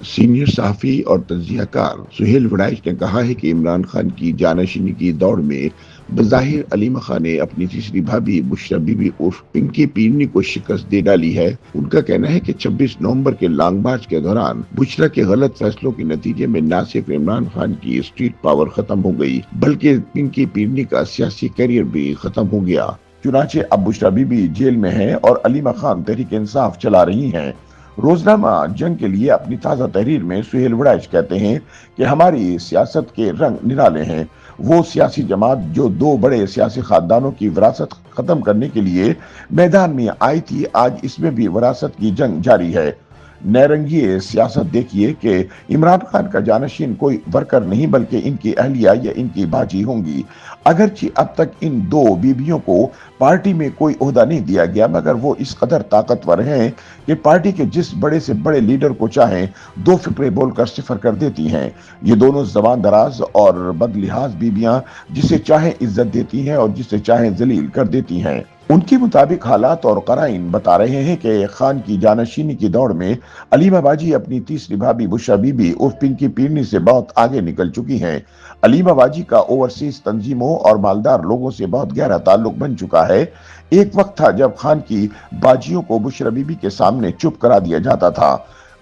Senior صحافی اور تجزیہ کار سہیل وڑائچ نے کہا ہے کہ عمران خان کی جانشینی کی دوڑ میں بظاہر علیمہ خان نے اپنی تیسری بھابھی بشرا بی بی عرف پنکی پیرنی کو شکست دے ڈالی ہے۔ ان کا کہنا ہے کہ 26 نومبر کے لانگ مارچ کے دوران بشرا کے غلط فیصلوں کے نتیجے میں نہ صرف عمران خان کی اسٹریٹ پاور ختم ہو گئی بلکہ پنکی پیرنی کا سیاسی کیریئر بھی ختم ہو گیا۔ چنانچہ اب بشرا بی بی جیل میں ہیں اور علیمہ خان تحریک انصاف چلا رہی ہیں۔ روزنامہ جنگ کے لیے اپنی تازہ تحریر میں سہیل وڑائچ کہتے ہیں کہ ہماری سیاست کے رنگ نرالے ہیں۔ وہ سیاسی جماعت جو دو بڑے سیاسی خاندانوں کی وراثت ختم کرنے کے لیے میدان میں آئی تھی، آج اس میں بھی وراثت کی جنگ جاری ہے۔ نیرنگی سیاست دیکھیے کہ عمران خان کا جانشین کوئی ورکر نہیں بلکہ ان کی اہلیہ یا ان کی باجی ہوں گی۔ اگرچہ اب تک ان دو بیویوں کو پارٹی میں کوئی عہدہ نہیں دیا گیا، مگر وہ اس قدر طاقتور ہیں کہ پارٹی کے جس بڑے سے بڑے لیڈر کو چاہیں دو فقرے بول کر صفر کر دیتی ہیں۔ یہ دونوں زبان دراز اور بد لحاظ بیویاں جسے چاہیں عزت دیتی ہیں اور جسے چاہیں ذلیل کر دیتی ہیں۔ ان کے مطابق حالات اور قرائن بتا رہے ہیں کہ خان کی جانشینی کی دوڑ میں علیمہ باجی اپنی تیسری بھابھی بشرا بی بی عرف پنکی پیرنی سے بہت آگے نکل چکی ہیں۔ علیمہ باجی کا اوورسیز تنظیموں اور مالدار لوگوں سے بہت گہرا تعلق بن چکا ہے۔ ایک وقت تھا جب خان کی باجیوں کو بشرا بی بی کے سامنے چپ کرا دیا جاتا تھا۔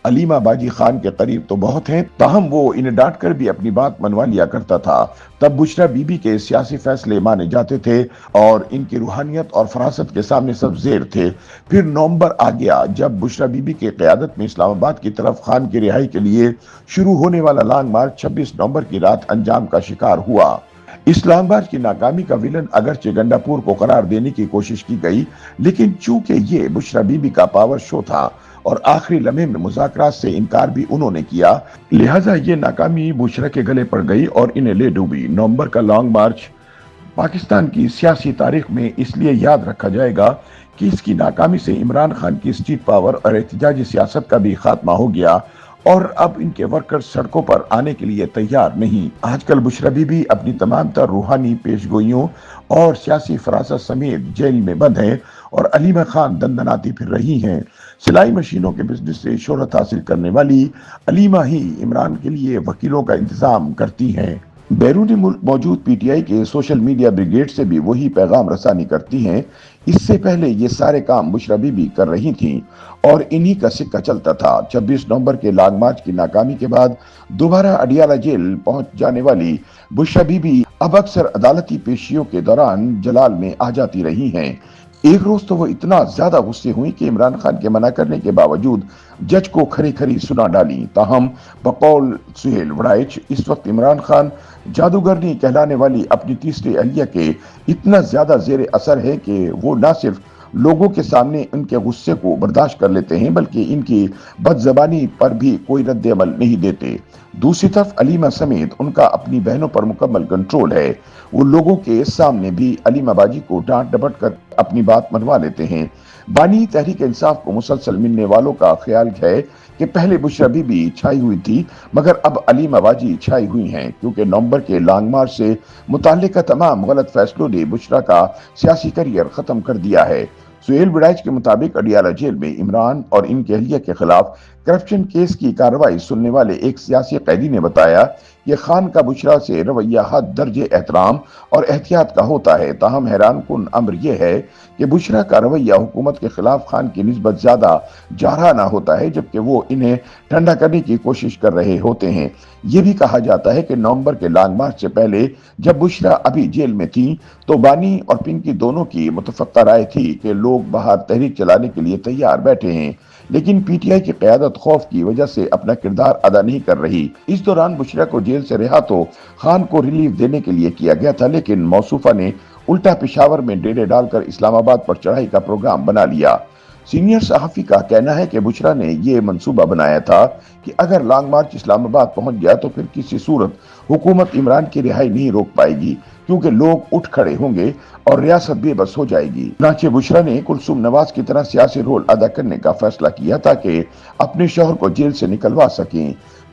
علیمہ باجی خان کے قریب تو بہت ہیں، تاہم وہ انہیں ڈانٹ کر بھی اپنی بات منوا لیا کرتا تھا۔ تب بشرا بی بی کے سیاسی فیصلے مانے جاتے تھے اور ان کی روحانیت اور فراست کے سامنے سب زیر تھے۔ پھر نومبر آ گیا جب بشرا بی بی کی قیادت میں اسلام آباد کی طرف خان کی رہائی کے لیے شروع ہونے والا لانگ مارچ 26 نومبر کی رات انجام کا شکار ہوا۔ اسلام آباد کی ناکامی کا ویلن اگرچہ گنڈا پور کو قرار دینے کی کوشش کی گئی، لیکن چونکہ یہ بشرا بی بی کا پاور شو تھا اور آخری لمحے میں مذاکرات سے انکار بھی انہوں نے کیا، لہٰذا یہ ناکامی بشرا کے گلے پڑ گئی اور انہیں لے ڈوبی۔ نومبر کا لانگ مارچ پاکستان کی سیاسی تاریخ میں اس لیے یاد رکھا جائے گا کہ اس کی ناکامی سے عمران خان کی اسٹریٹ پاور اور احتجاجی سیاست کا بھی خاتمہ ہو گیا اور اب ان کے ورکر سڑکوں پر آنے کے لیے تیار نہیں۔ آج کل بشرا بی بی اپنی تمام تر روحانی پیشگوئیوں اور سیاسی فراست سمیت جیل میں بند ہیں اور علیمہ خان دندناتی پھر رہی ہیں۔ سلائی مشینوں کے بزنس سے شہرت حاصل کرنے والی علیمہ ہی عمران کے لیے وکیلوں کا انتظام کرتی ہیں۔ بیرون ملک موجود پی ٹی آئی کے سوشل میڈیا بریگیڈ سے بھی وہی پیغام رسانی کرتی ہیں۔ اس سے پہلے یہ سارے کام بشرا بی بی کر رہی تھیں اور انہی کا سکہ چلتا تھا۔ 26 نومبر کے لانگ مارچ کی ناکامی کے بعد دوبارہ اڈیالہ جیل پہنچ جانے والی بشرا بی بی اب اکثر عدالتی پیشیوں کے دوران جلال میں آ جاتی رہی ہیں۔ ایک روز تو وہ اتنا زیادہ غصے ہوئی کہ عمران خان کے منع کرنے کے باوجود جج کو کھری کھری سنا ڈالی۔ تاہم بقول سہیل وڑائچ اس وقت عمران خان جادوگرنی کہلانے والی اپنی تیسری اہلیہ کے اتنا زیادہ زیر اثر ہے کہ وہ نہ صرف لوگوں کے سامنے ان کے غصے کو برداشت کر لیتے ہیں بلکہ ان کی بد زبانی پر بھی کوئی رد عمل نہیں دیتے۔ دوسری طرف علیمہ سمیت ان کا اپنی بہنوں پر مکمل کنٹرول ہے۔ وہ لوگوں کے سامنے بھی علیمہ باجی کو ڈانٹ ڈپٹ کر اپنی بات منوا لیتے ہیں۔ بانی تحریک انصاف کو مسلسل ملنے والوں کا خیال ہے کہ پہلے بشرا بی بی چھائی ہوئی تھی مگر اب علیمہ باجی چھائی ہوئی ہیں، کیونکہ نومبر کے لانگ مارچ سے متعلقہ تمام غلط فیصلوں نے بشرا کا سیاسی کیریئر ختم کر دیا ہے۔ سہیل وڑائچ کے مطابق اڈیالہ جیل میں عمران اور ان کی اہلیہ کے خلاف کرپشن کیس کی کارروائی سننے والے ایک سیاسی قیدی نے بتایا کہ خان کا بشرا سے رویہ حد درجے احترام اور احتیاط کا ہوتا ہے۔ تاہم حیران کن امر یہ ہے کہ بشرا کا رویہ حکومت کے خلاف خان کی نسبت زیادہ جارحانہ ہوتا ہے، جبکہ وہ انہیں ٹھنڈا کرنے کی کوشش کر رہے ہوتے ہیں۔ یہ بھی کہا جاتا ہے کہ نومبر کے لانگ مارچ سے پہلے جب بشرا ابھی جیل میں تھی تو بانی اور پنکی دونوں کی متفقہ رائے تھی کہ لوگ باہر تحریک چلانے کے لیے تیار بیٹھے ہیں، لیکن پی ٹی آئی کی قیادت خوف کی وجہ سے اپنا کردار ادا نہیں کر رہی۔ اس دوران بشرا کو جیل سے رہا تو خان کو ریلیف دینے کے لیے کیا گیا تھا، لیکن موصوفہ نے الٹا پشاور میں ڈیرے ڈال کر اسلام آباد پر چڑھائی کا پروگرام بنا لیا۔ سینئر صحافی کا کہنا ہے کہ بشرا نے یہ منصوبہ بنایا تھا کہ اگر لانگ مارچ اسلام آباد پہنچ گیا تو پھر کسی صورت حکومت عمران کی رہائی نہیں روک پائے گی، کیونکہ لوگ اٹھ کھڑے ہوں گے اور ریاست بے بس ہو جائے گی۔ چنانچہ بشرا نے کلثوم نواز کی طرح سیاسی رول ادا کرنے کا فیصلہ کیا تاکہ اپنے شوہر کو جیل سے نکلوا سکیں۔